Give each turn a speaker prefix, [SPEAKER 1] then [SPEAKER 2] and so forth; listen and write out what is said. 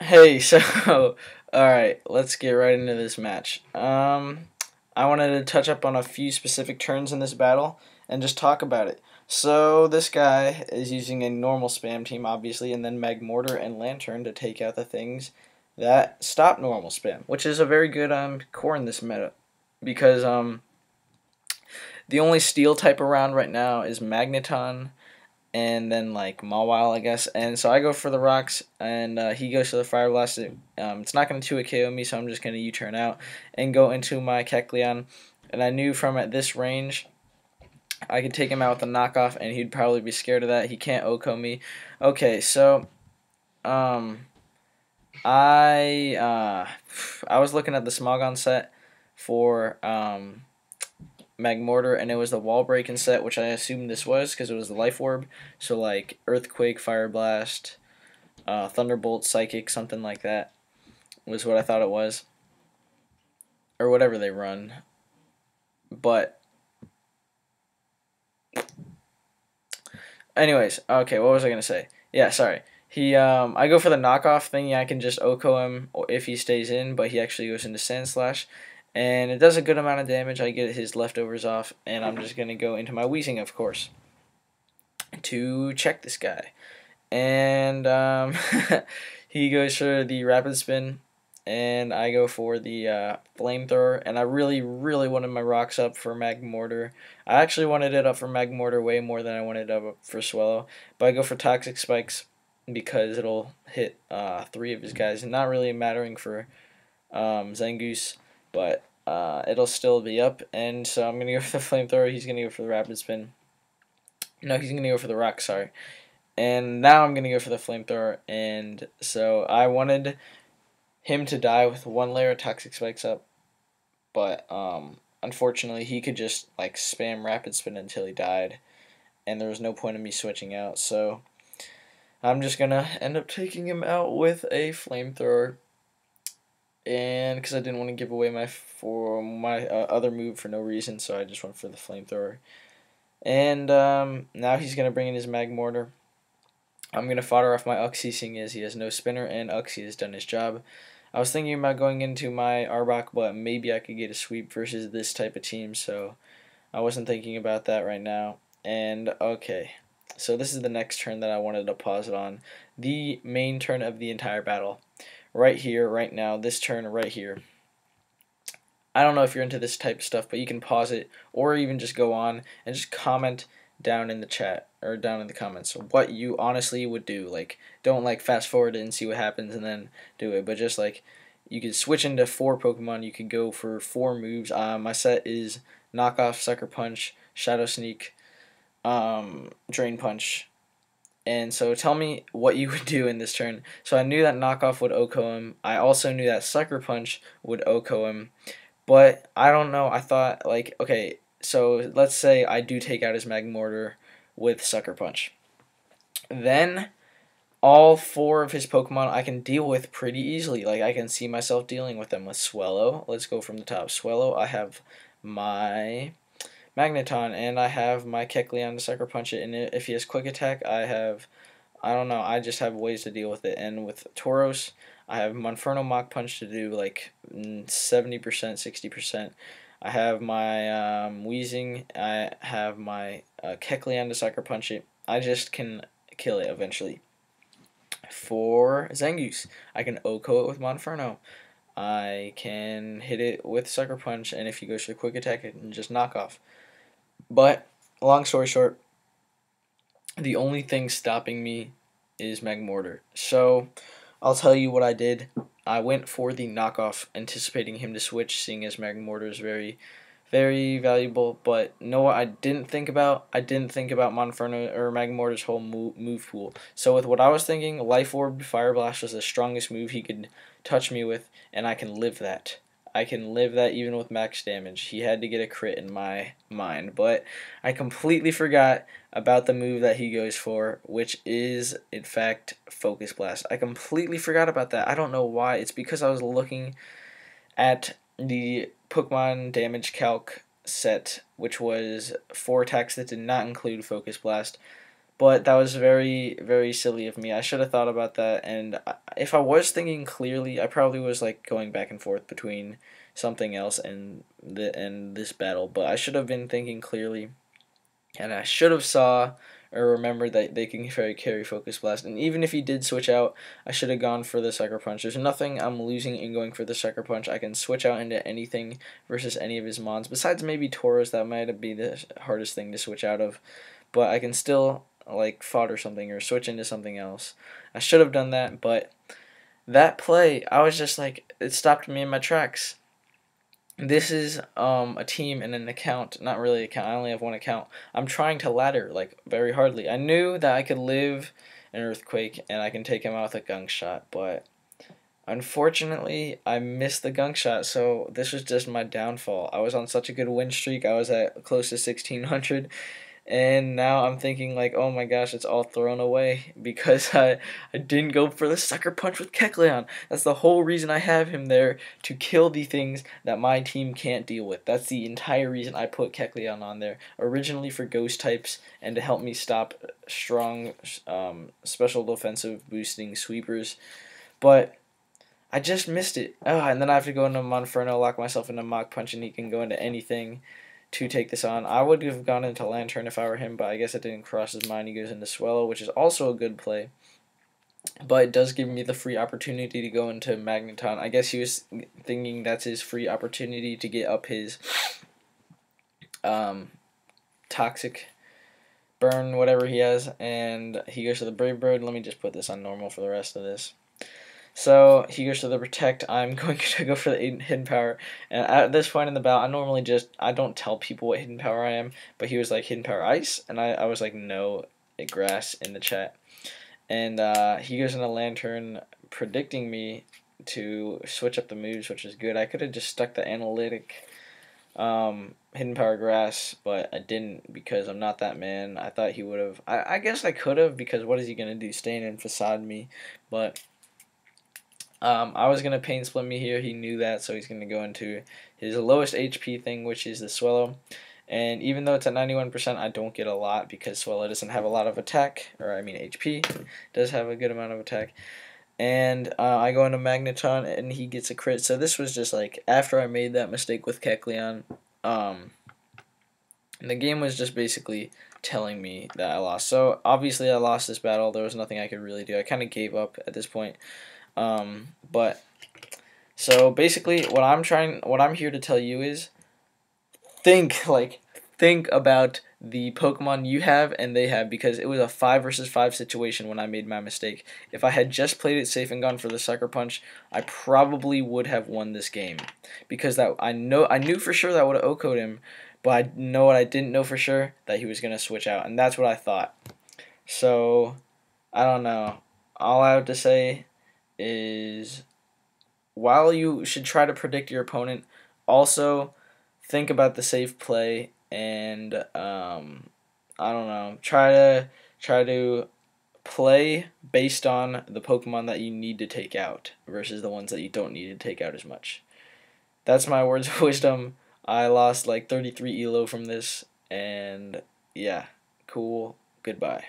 [SPEAKER 1] Hey, so alright, let's get right into this match. I wanted to touch up on a few specific turns in this battle and just talk about it. So this guy is using a normal spam team, obviously, and then Magmortar and Lantern to take out the things that stop normal spam, which is a very good core in this meta. Because the only steel type around right now is Magneton and then like Mawile, I guess. And so I go for the rocks, and he goes for the Fire Blast. It's not going to 2 KO me, so I'm just going to U-turn out and go into my Kecleon. And I knew from at this range, I could take him out with a knockoff, and he'd probably be scared of that. He can't OHKO me. Okay, so um, I was looking at the Smogon set for Magmortar, and it was the wall breaking set, which I assumed this was because it was the Life Orb. So like Earthquake, Fire Blast, Thunderbolt, Psychic, something like that was what I thought it was, or whatever they run. But anyways, okay, what was I gonna say? Yeah, sorry. I go for the knockoff thingy. I can just OHKO him if he stays in, but he actually goes into Sandslash, and it does a good amount of damage. I get his leftovers off, and I'm just gonna go into my Weezing, of course, to check this guy. And he goes for the Rapid Spin, and I go for the Flamethrower, and I really, really wanted my rocks up for Magmortar. I actually wanted it up for Magmortar way more than I wanted it up for Swellow, but I go for Toxic Spikes because it'll hit 3 of his guys, and not really mattering for Zangoose, but it'll still be up, and so I'm going to go for the Flamethrower. He's going to go for the Rapid Spin. No, he's going to go for the Rock, sorry. And now I'm going to go for the Flamethrower, and so I wanted him to die with 1 layer of Toxic Spikes up, but unfortunately he could just like spam Rapid Spin until he died, and there was no point in me switching out, so I'm just going to end up taking him out with a Flamethrower, and because I didn't want to give away my other move for no reason, so I just went for the Flamethrower. And now he's going to bring in his Magmortar. I'm going to fodder off my Uxie, seeing as he has no spinner, and Uxie has done his job. I was thinking about going into my Arbok, but maybe I could get a sweep versus this type of team, so I wasn't thinking about that right now. And, okay, so this is the next turn that I wanted to pause it on. The main turn of the entire battle. Right here, right now, this turn right here. I don't know if you're into this type of stuff, but you can pause it, or even just go on and just comment down in the chat or down in the comments what you honestly would do. Like, don't like fast forward it and see what happens and then do it, but just like you could switch into 4 Pokemon. You could go for 4 moves. My set is Knockoff, Sucker Punch, Shadow Sneak, Drain Punch. And so tell me what you would do in this turn. So I knew that Knockoff would OHKO him. I also knew that Sucker Punch would OHKO him. But I don't know. I thought, like, okay, so let's say I do take out his Magmortar with Sucker Punch. Then all 4 of his Pokemon I can deal with pretty easily. Like, I can see myself dealing with them with Swellow. Let's go from the top. Swellow, I have my Magneton, and I have my Kecleon to Sucker Punch it. And if he has Quick Attack, I don't know, I just have ways to deal with it. And with Tauros, I have Monferno Mach Punch to do like 70%, 60%. I have my Weezing, I have my Kecleon to Sucker Punch it. I just can kill it eventually. For Zangoose, I can OHKO it with Monferno. I can hit it with Sucker Punch, and if he goes for Quick Attack, I can just knock off. But, long story short, the only thing stopping me is Magmortar. So, I'll tell you what I did. I went for the knockoff, anticipating him to switch, seeing as Magmortar is very, very valuable. But no, I didn't think about Monferno or Magmortar's whole move pool. So with what I was thinking, Life Orb Fire Blast was the strongest move he could touch me with, and I can live that. I can live that even with max damage. He had to get a crit in my mind, but I completely forgot about the move that he goes for, which is, in fact, Focus Blast. I completely forgot about that. I don't know why. It's because I was looking at the Pokemon Damage Calc set, which was 4 attacks that did not include Focus Blast. But that was very, very silly of me. I should have thought about that. And if I was thinking clearly, I probably was like going back and forth between something else and this battle. But I should have been thinking clearly, and I should have saw or remembered that they can carry Focus Blast. And even if he did switch out, I should have gone for the Sucker Punch. There's nothing I'm losing in going for the Sucker Punch. I can switch out into anything versus any of his mons. Besides maybe Tauros, that might be the hardest thing to switch out of. But I can still like fodder something or switch into something else. I should have done that, but that play, I was just like, it stopped me in my tracks. This is a team and an account, not really an account. I only have one account. I'm trying to ladder like very hardly. I knew that I could live an earthquake and I can take him out with a gunk shot, but unfortunately I missed the gunk shot. So this was just my downfall. I was on such a good win streak. I was at close to 1600. And now I'm thinking like, oh my gosh, it's all thrown away because I didn't go for the Sucker Punch with Kecleon. That's the whole reason I have him there, to kill the things that my team can't deal with. That's the entire reason I put Kecleon on there. Originally for ghost types and to help me stop strong special defensive boosting sweepers. But I just missed it. Oh, and then I have to go into Monferno, lock myself into Mach Punch, and he can go into anything to take this on. I would have gone into Lantern if I were him, but I guess it didn't cross his mind. He goes into Swellow, which is also a good play. But it does give me the free opportunity to go into Magneton. I guess he was thinking that's his free opportunity to get up his toxic burn, whatever he has. And he goes to the Brave Bird. Let me just put this on normal for the rest of this. So he goes to the Protect. I'm going to go for the Hidden Power. And at this point in the battle, I don't tell people what Hidden Power I am. But he was like, Hidden Power Ice? And I was like, no, Grass in the chat. And he goes into Lantern, predicting me to switch up the moves, which is good. I could have just stuck the Analytic Hidden Power Grass, but I didn't because I'm not that man. I thought he would have. I guess I could have, because what is he going to do? Stay in and Facade me. But I was going to Pain Split me here. He knew that, so he's going to go into his lowest HP thing, which is the Swellow. And even though it's at 91%, I don't get a lot because Swellow doesn't have a lot of attack, or I mean HP. Does have a good amount of attack. And I go into Magneton, and he gets a crit. So this was just like, after I made that mistake with Kecleon, the game was just basically telling me that I lost. So obviously I lost this battle. There was nothing I could really do. I kind of gave up at this point. But so basically what I'm here to tell you is think about the Pokemon you have and they have, because it was a 5 versus 5 situation when I made my mistake. If I had just played it safe and gone for the Sucker Punch, I probably would have won this game, because I knew for sure that I would have OHKO'd him, but I know what I didn't know for sure, that he was going to switch out, and that's what I thought. So I don't know. All I have to say is, while you should try to predict your opponent, also think about the safe play, and I don't know, try to play based on the Pokemon that you need to take out versus the ones that you don't need to take out as much. That's my words of wisdom. I lost like 33 ELO from this, and yeah, cool. Goodbye.